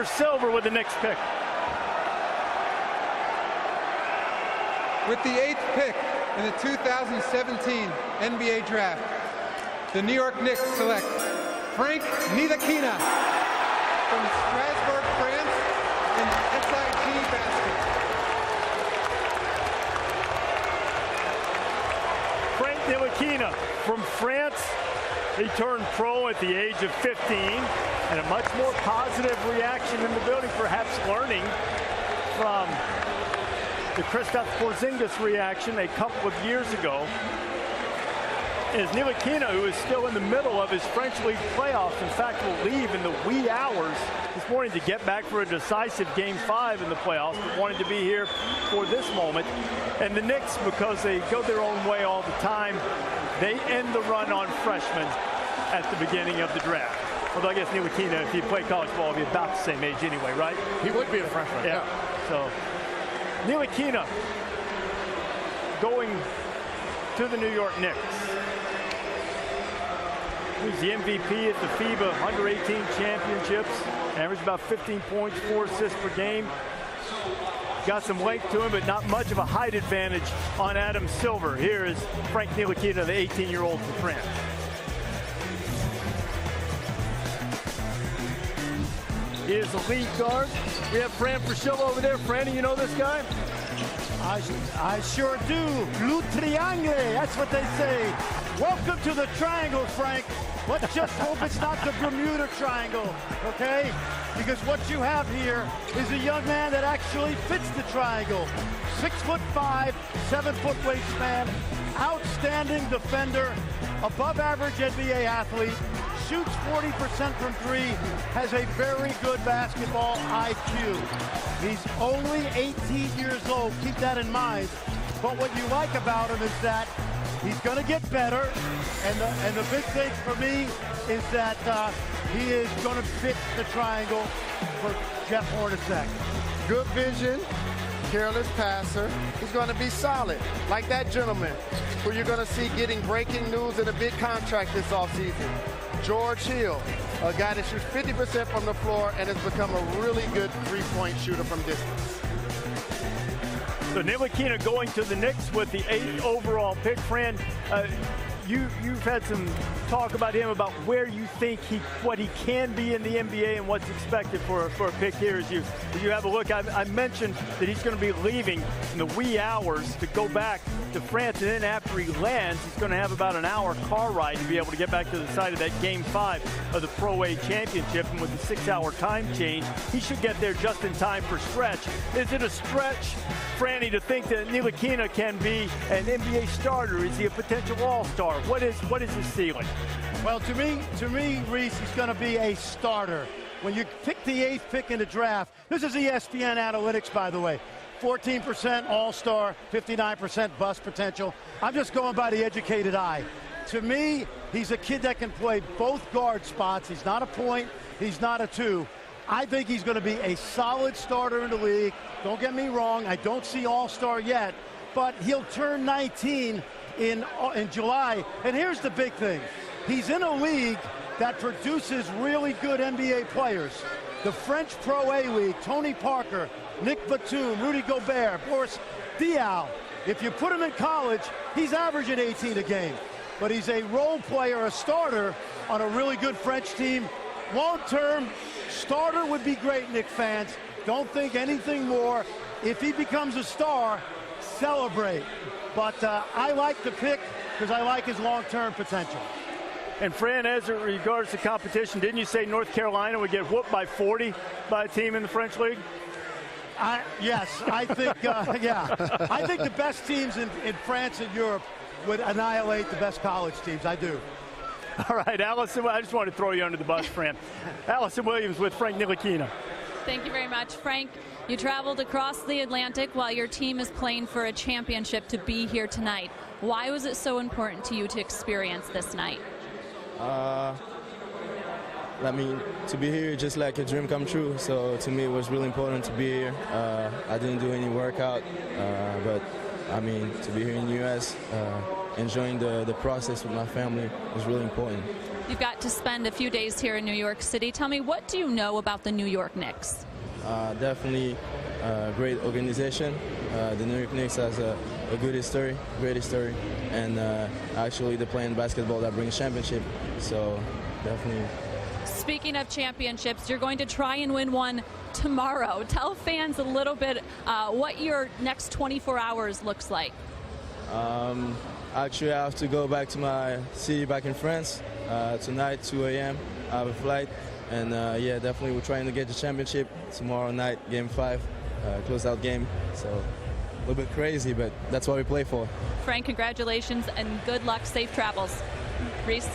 Alexander Silver with the Knicks pick. With the 8th pick in the 2017 NBA Draft, the New York Knicks select Frank Ntilikina from Strasbourg, France, in SIG basket. Frank Ntilikina from France. He turned pro at the age of 15, and a much more positive reaction in the building, perhaps learning from the Kristaps Porzingis reaction a couple of years ago. Is Ntilikina, who is still in the middle of his French League playoffs, in fact will leave in the wee hours this morning to get back for a decisive Game 5 in the playoffs, but wanted to be here for this moment. And the Knicks, because they go their own way all the time, they end the run on freshmen at the beginning of the draft. Although I guess Ntilikina, if he played college ball, would be about the same age anyway, right? He would be a freshman. Yeah. So Ntilikina going to the New York Knicks. He's the MVP at the FIBA Under-18 Championships. Averaged about 15 points, 4 assists per game. Got some length to him, but not much of a height advantage on Adam Silver. Here is Frank Ntilikina, the 18-year-old from France. He is the lead guard. We have Fran Fraschilla over there. Franny, you know this guy? I sure do. Le triangle, that's what they say. Welcome to the triangle, Frank. Let's just hope it's not the Bermuda Triangle, okay? Because what you have here is a young man that actually fits the triangle. 6'5", 7-foot wingspan, outstanding defender, above average NBA athlete, shoots 40% from three, has a very good basketball IQ. He's only 18 years old, keep that in mind. But what you like about him is that he's going to get better, and the big thing for me is that he is going to fit the triangle for Jeff Hornacek. Good vision, careless passer. He's going to be solid, like that gentleman who you're going to see getting breaking news in a big contract this offseason. George Hill, a guy that shoots 50% from the floor and has become a really good three-point shooter from distance. So Ntilikina going to the Knicks with the 8th overall pick. Fran, you've had some talk about him, about where you think what he can be in the NBA and what's expected for a pick here as you have a look. I mentioned that he's going to be leaving in the wee hours to go back to France, and then after he lands, he's going to have about an hour car ride to be able to get back to the site of that Game 5 of the Pro A Championship. And with the 6-hour time change, he should get there just in time for stretch. Is it a stretch, Franny, to think that Ntilikina can be an NBA starter? Is he a potential all-star? What is his ceiling? Well, to me, Reese, he's going to be a starter. When you pick the 8th pick in the draft, this is ESPN analytics, by the way. 14% all-star, 59% bust potential. I'm just going by the educated eye. To me, he's a kid that can play both guard spots. He's not a point. He's not a two. I think he's going to be a solid starter in the league. Don't get me wrong. I don't see all-star yet, but he'll turn 19 in July. And here's the big thing. He's in a league that produces really good NBA players. The French Pro A League, Tony Parker, Nick Batum, Rudy Gobert, Boris Diaw. If you put him in college, he's averaging 18 a game. But he's a role player, a starter on a really good French team. Long-term, starter would be great, Knicks fans. Don't think anything more. If he becomes a star, celebrate. But I like the pick because I like his long-term potential. And Fran, as it regards to competition, didn't you say North Carolina would get whooped by 40 by a team in the French League? Yes, I think, yeah. I think the best teams in France and Europe would annihilate the best college teams. I do. All right, Allison, I just wanted to throw you under the bus, Fran. Allison Williams with Frank Ntilikina. Thank you very much, Frank. You traveled across the Atlantic while your team is playing for a championship to be here tonight. Why was it so important to you to experience this night? I mean, to be here just like a dream come true. So to me, it was really important to be here. I didn't do any workout, but I mean, to be here in the U.S., enjoying the process with my family was really important. You've got to spend a few days here in New York City. Tell me, what do you know about the New York Knicks? Definitely a great organization. The New York Knicks has a good history, great history, and actually they're playing basketball that brings championship. So definitely. Speaking of championships, you're going to try and win one tomorrow. Tell fans a little bit what your next 24 hours looks like. Actually, I have to go back to my city back in France tonight, 2 a.m. I have a flight, and yeah, definitely we're trying to get the championship tomorrow night, Game 5, close-out game. So a little bit crazy, but that's what we play for. Frank, congratulations and good luck, safe travels. Reese.